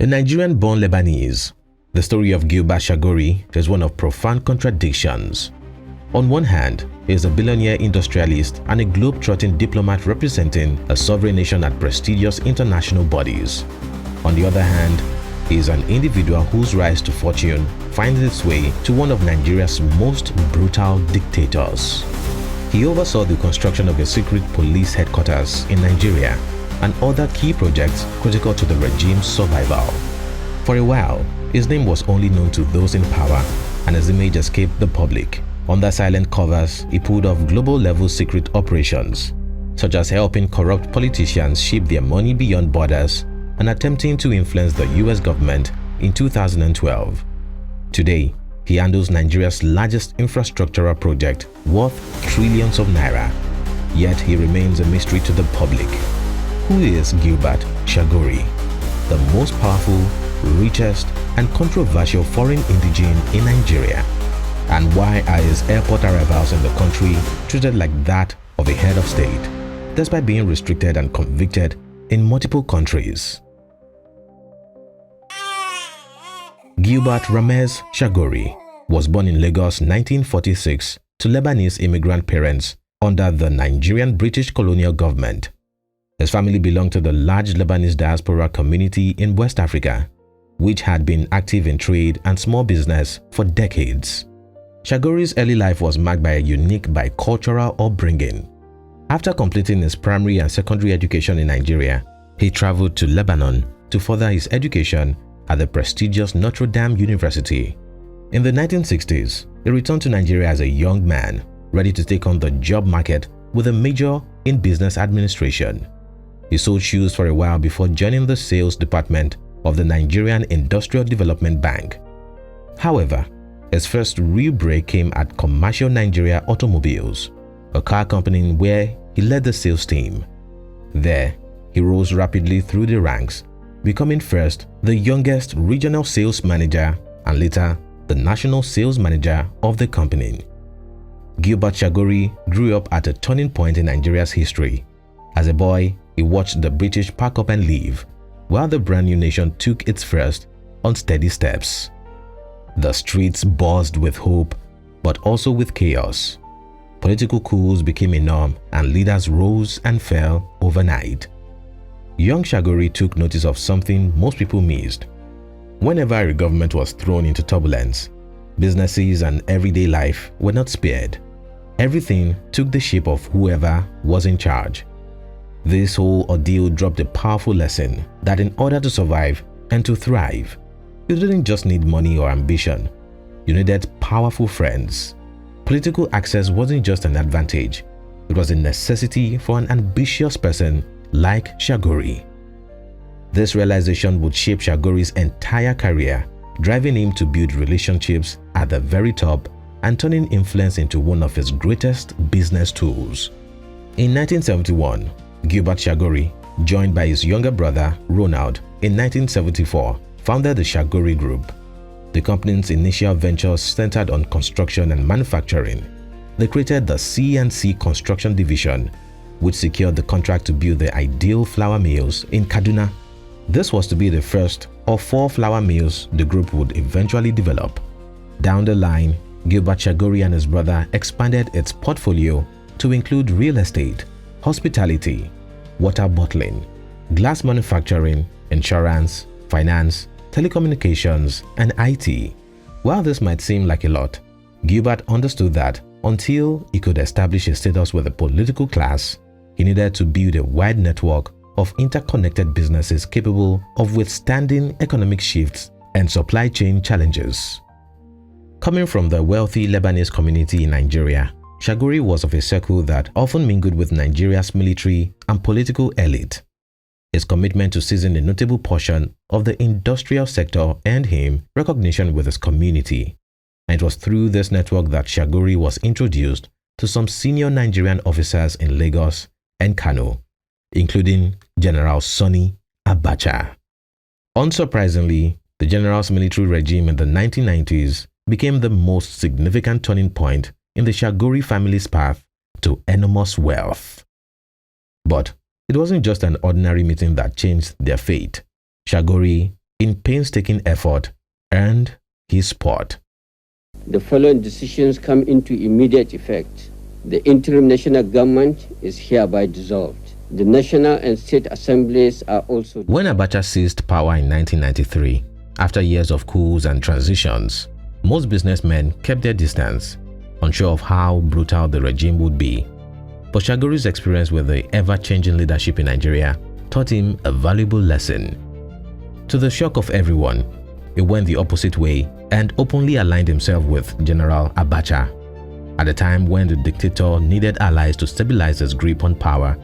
A Nigerian-born Lebanese, the story of Gilbert Chagoury is one of profound contradictions. On one hand, he is a billionaire industrialist and a globe-trotting diplomat representing a sovereign nation at prestigious international bodies. On the other hand, he is an individual whose rise to fortune finds its way to one of Nigeria's most brutal dictators. He oversaw the construction of a secret police headquarters in Nigeria and other key projects critical to the regime's survival. For a while, his name was only known to those in power, and his image escaped the public. Under silent covers, he pulled off global-level secret operations, such as helping corrupt politicians ship their money beyond borders and attempting to influence the US government in 2012. Today, he handles Nigeria's largest infrastructural project worth trillions of naira, yet he remains a mystery to the public. Who is Gilbert Chagoury, the most powerful, richest, and controversial foreign indigene in Nigeria? And why are his airport arrivals in the country treated like that of a head of state, despite being restricted and convicted in multiple countries? Gilbert Ramez Chagoury was born in Lagos 1946 to Lebanese immigrant parents under the Nigerian British colonial government. His family belonged to the large Lebanese diaspora community in West Africa, which had been active in trade and small business for decades. Chagoury's early life was marked by a unique bicultural upbringing. After completing his primary and secondary education in Nigeria, he traveled to Lebanon to further his education at the prestigious Notre Dame University. In the 1960s, he returned to Nigeria as a young man, ready to take on the job market with a major in business administration. He sold shoes for a while before joining the sales department of the Nigerian Industrial Development Bank. However, his first real break came at Commercial Nigeria Automobiles, a car company where he led the sales team. There, he rose rapidly through the ranks, becoming first the youngest regional sales manager and later the national sales manager of the company. Gilbert Chagoury grew up at a turning point in Nigeria's history. As a boy, he watched the British pack up and leave, while the brand new nation took its first unsteady steps. The streets buzzed with hope, but also with chaos. Political coups became a norm and leaders rose and fell overnight. Young Chagoury took notice of something most people missed. Whenever a government was thrown into turbulence, businesses and everyday life were not spared. Everything took the shape of whoever was in charge. This whole ordeal dropped a powerful lesson that in order to survive and to thrive, you didn't just need money or ambition. You needed powerful friends. Political access wasn't just an advantage, it was a necessity for an ambitious person like Chagoury. This realization would shape Chagoury's entire career, driving him to build relationships at the very top and turning influence into one of his greatest business tools. In 1971, Gilbert Chagoury, joined by his younger brother Ronald in 1974, founded the Chagoury Group. The company's initial ventures centered on construction and manufacturing. They created the C&C Construction Division, which secured the contract to build the ideal flour mills in Kaduna. This was to be the first of 4 flour mills the group would eventually develop. Down the line, Gilbert Chagoury and his brother expanded its portfolio to include real estate, hospitality, water bottling, glass manufacturing, insurance, finance, telecommunications, and IT. While this might seem like a lot, Gilbert understood that until he could establish a status with the political class, he needed to build a wide network of interconnected businesses capable of withstanding economic shifts and supply chain challenges. Coming from the wealthy Lebanese community in Nigeria, Chagoury was of a circle that often mingled with Nigeria's military and political elite. His commitment to seizing a notable portion of the industrial sector earned him recognition with his community, and it was through this network that Chagoury was introduced to some senior Nigerian officers in Lagos and Kano, including General Sani Abacha. Unsurprisingly, the general's military regime in the 1990s became the most significant turning point in the Chagoury family's path to enormous wealth. But it wasn't just an ordinary meeting that changed their fate. Chagoury, in painstaking effort, earned his spot. The following decisions come into immediate effect. The interim national government is hereby dissolved. The national and state assemblies are also... When Abacha seized power in 1993, after years of coups and transitions, most businessmen kept their distance, unsure of how brutal the regime would be. But Chagoury's experience with the ever-changing leadership in Nigeria taught him a valuable lesson. To the shock of everyone, he went the opposite way and openly aligned himself with General Abacha. At a time when the dictator needed allies to stabilize his grip on power,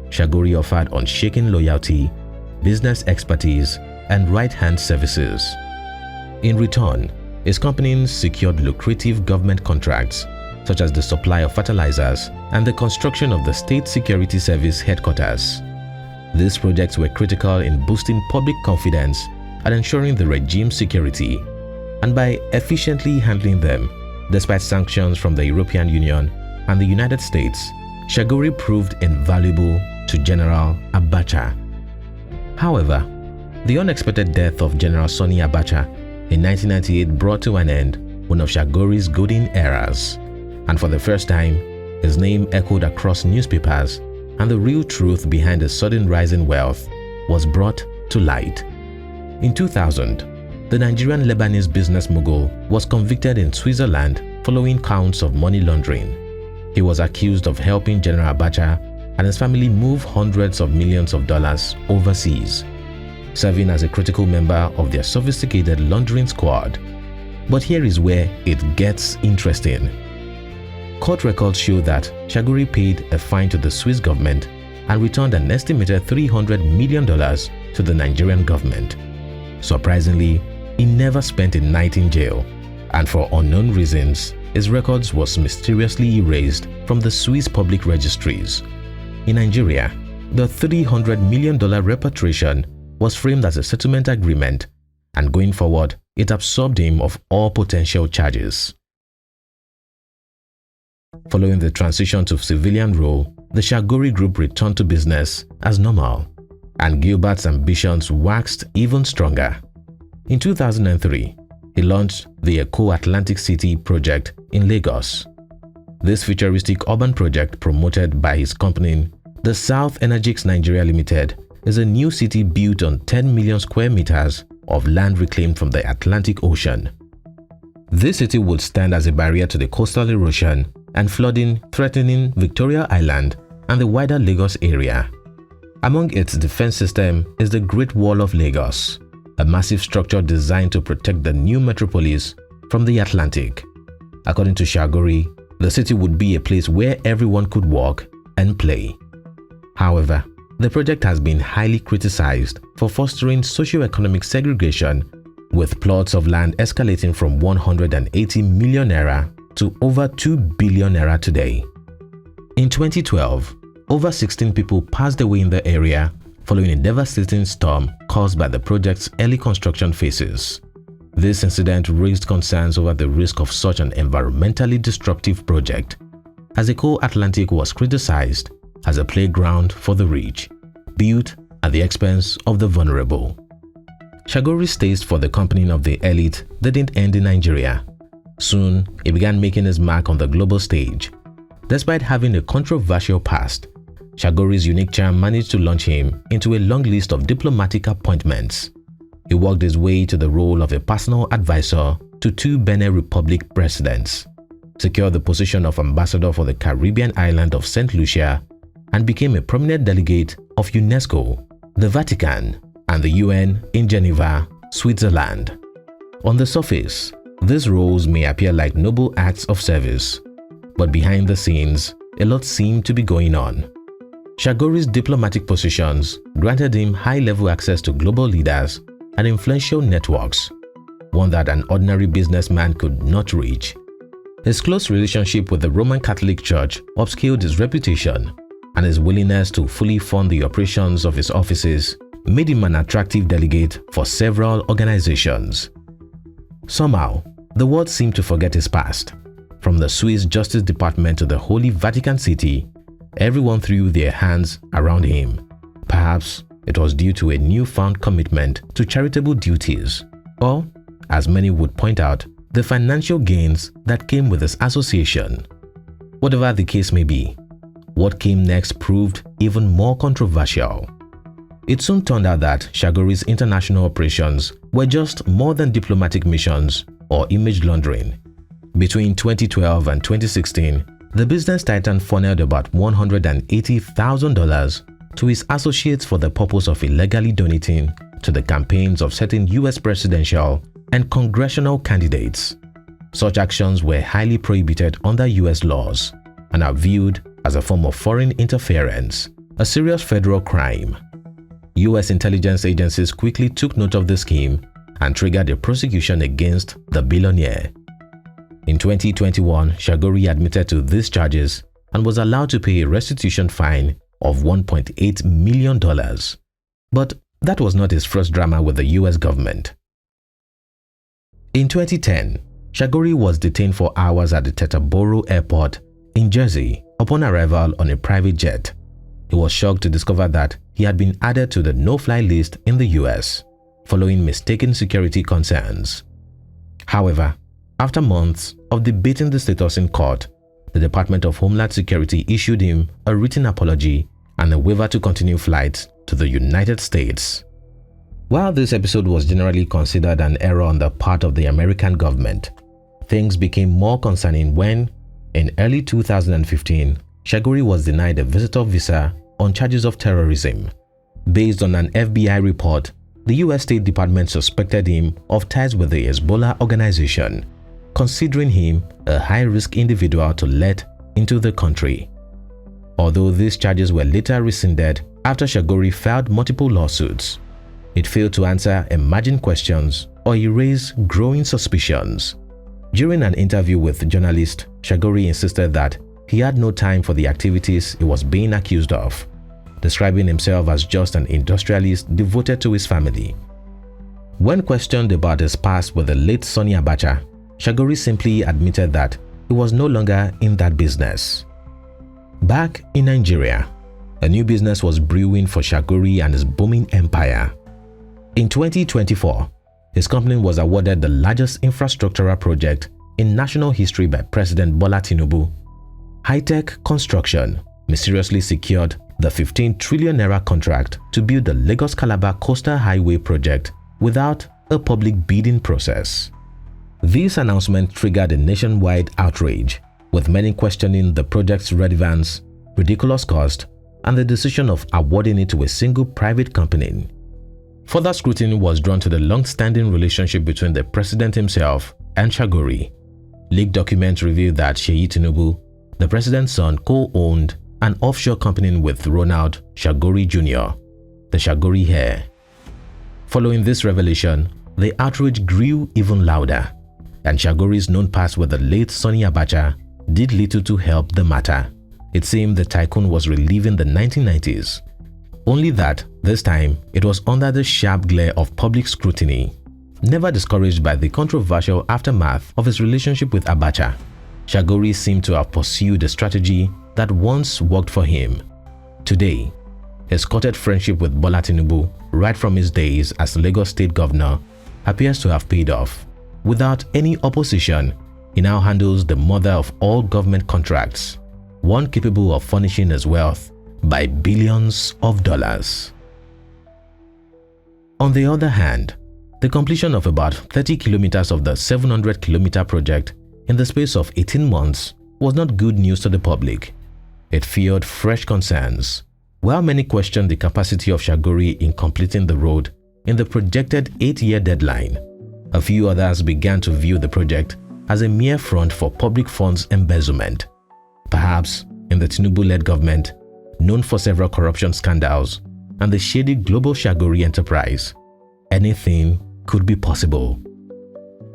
Chagoury offered unshaken loyalty, business expertise, and right-hand services. In return, his companies secured lucrative government contracts, such as the supply of fertilizers and the construction of the State Security Service headquarters. These projects were critical in boosting public confidence and ensuring the regime's security, and by efficiently handling them, despite sanctions from the European Union and the United States, Chagoury proved invaluable to General Abacha. However, the unexpected death of General Sani Abacha in 1998 brought to an end one of Chagoury's golden eras, and for the first time, his name echoed across newspapers, and the real truth behind his sudden rise in wealth was brought to light. In 2000, the Nigerian Lebanese business mogul was convicted in Switzerland following counts of money laundering. He was accused of helping General Abacha and his family move hundreds of millions of dollars overseas, serving as a critical member of their sophisticated laundering squad. But here is where it gets interesting. Court records show that Chagoury paid a fine to the Swiss government and returned an estimated $300 million to the Nigerian government. Surprisingly, he never spent a night in jail, and for unknown reasons, his records was mysteriously erased from the Swiss public registries. In Nigeria, the $300 million repatriation was framed as a settlement agreement, and going forward, it absolved him of all potential charges. Following the transition to civilian role, the Chagoury group returned to business as normal, and Gilbert's ambitions waxed even stronger. In 2003, he launched the Eko Atlantic City project in Lagos. This futuristic urban project, promoted by his company, the South Energix Nigeria Limited, is a new city built on 10 million square meters of land reclaimed from the Atlantic Ocean. This city would stand as a barrier to the coastal erosion and flooding threatening Victoria Island and the wider Lagos area. Among its defense system is the Great Wall of Lagos, a massive structure designed to protect the new metropolis from the Atlantic. According to Chagoury, the city would be a place where everyone could walk and play. However, the project has been highly criticized for fostering socio-economic segregation, with plots of land escalating from 180 million naira to over 2 billion naira today. In 2012, over 16 people passed away in the area following a devastating storm caused by the project's early construction phases. This incident raised concerns over the risk of such an environmentally disruptive project, as Eko Atlantic was criticized as a playground for the rich, built at the expense of the vulnerable. Chagoury's taste for the company of the elite didn't end in Nigeria. Soon, he began making his mark on the global stage. Despite having a controversial past, Chagoury's unique charm managed to launch him into a long list of diplomatic appointments. He worked his way to the role of a personal advisor to 2 Benin Republic presidents, secured the position of ambassador for the Caribbean island of St. Lucia, and became a prominent delegate of UNESCO, the Vatican, and the UN in Geneva, Switzerland. On the surface, these roles may appear like noble acts of service, but behind the scenes, a lot seemed to be going on. Chagoury's diplomatic positions granted him high-level access to global leaders and influential networks, one that an ordinary businessman could not reach. His close relationship with the Roman Catholic Church upscaled his reputation, and his willingness to fully fund the operations of his offices made him an attractive delegate for several organizations. Somehow, the world seemed to forget his past. From the Swiss Justice Department to the Holy Vatican City, everyone threw their hands around him, perhaps it was due to a newfound commitment to charitable duties, or, as many would point out, the financial gains that came with this association. Whatever the case may be, what came next proved even more controversial. It soon turned out that Chagoury's international operations were just more than diplomatic missions or image laundering. Between 2012 and 2016, the business titan funneled about $180,000 to his associates for the purpose of illegally donating to the campaigns of certain US presidential and congressional candidates. Such actions were highly prohibited under US laws and are viewed as a form of foreign interference, a serious federal crime. US intelligence agencies quickly took note of the scheme and triggered a prosecution against the billionaire. In 2021, Chagoury admitted to these charges and was allowed to pay a restitution fine of $1.8 million. But that was not his first drama with the US government. In 2010, Chagoury was detained for hours at the Teterboro Airport in Jersey upon arrival on a private jet. He was shocked to discover that he had been added to the no-fly list in the US, following mistaken security concerns. However, after months of debating the status in court, the Department of Homeland Security issued him a written apology and a waiver to continue flights to the United States. While this episode was generally considered an error on the part of the American government, things became more concerning when, in early 2015, Chagoury was denied a visitor visa on charges of terrorism. Based on an FBI report, the US State Department suspected him of ties with the Hezbollah organization, considering him a high-risk individual to let into the country. Although these charges were later rescinded after Chagoury filed multiple lawsuits, it failed to answer emerging questions or erase growing suspicions. During an interview with journalists, Chagoury insisted that he had no time for the activities he was being accused of, describing himself as just an industrialist devoted to his family. When questioned about his past with the late Sonny Abacha, Chagoury simply admitted that he was no longer in that business. Back in Nigeria, a new business was brewing for Chagoury and his booming empire. In 2024, his company was awarded the largest infrastructural project in national history by President Bola Tinubu. High-tech construction mysteriously secured the 15 trillion naira contract to build the Lagos-Calabar Coastal Highway project without a public bidding process. This announcement triggered a nationwide outrage, with many questioning the project's relevance, ridiculous cost, and the decision of awarding it to a single private company. Further scrutiny was drawn to the long-standing relationship between the president himself and Chagoury. Leaked documents revealed that Sheyi Tinubu, the president's son, co-owned an offshore company with Ronald Chagoury Jr., the Chagoury heir. Following this revelation, the outrage grew even louder, and Chagoury's known past with the late Sonny Abacha did little to help the matter. It seemed the tycoon was reliving the 1990s. Only that, this time, it was under the sharp glare of public scrutiny. Never discouraged by the controversial aftermath of his relationship with Abacha, Chagoury seemed to have pursued a strategy that once worked for him. Today, his courted friendship with Bola Tinubu, right from his days as Lagos State Governor, appears to have paid off. Without any opposition, he now handles the mother of all government contracts, one capable of furnishing his wealth by billions of dollars. On the other hand, the completion of about 30 kilometers of the 700-kilometer project in the space of 18 months was not good news to the public. It fueled fresh concerns. While many questioned the capacity of Chagoury in completing the road in the projected 8-year deadline, a few others began to view the project as a mere front for public funds embezzlement. Perhaps in the Tinubu-led government, known for several corruption scandals, and the shady global Chagoury enterprise, anything could be possible.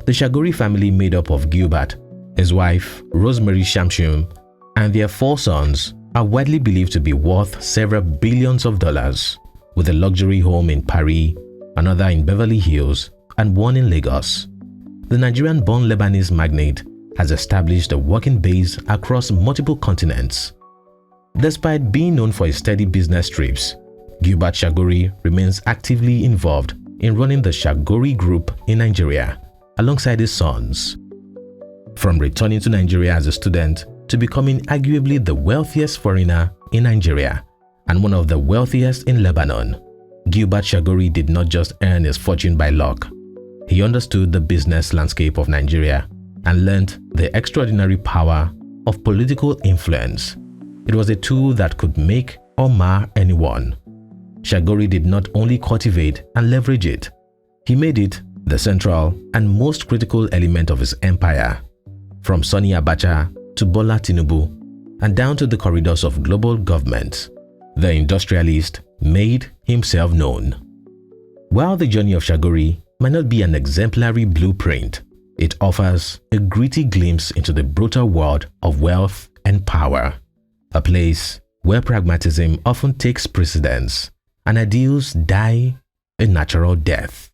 The Chagoury family, made up of Gilbert, his wife Rosemary Shamshum, and their 4 sons, are widely believed to be worth several billions of dollars, with a luxury home in Paris, another in Beverly Hills, and one in Lagos. The Nigerian-born Lebanese magnate has established a working base across multiple continents. Despite being known for his steady business trips, Gilbert Chagoury remains actively involved in running the Chagoury Group in Nigeria alongside his sons. From returning to Nigeria as a student to becoming arguably the wealthiest foreigner in Nigeria and one of the wealthiest in Lebanon, Gilbert Chagoury did not just earn his fortune by luck. He understood the business landscape of Nigeria and learned the extraordinary power of political influence. It was a tool that could make or mar anyone. Chagoury did not only cultivate and leverage it, he made it the central and most critical element of his empire. From Sonny Abacha to Bola Tinubu and down to the corridors of global governments, the industrialist made himself known. While the journey of Chagoury might not be an exemplary blueprint, it offers a gritty glimpse into the brutal world of wealth and power, a place where pragmatism often takes precedence and ideals die a natural death.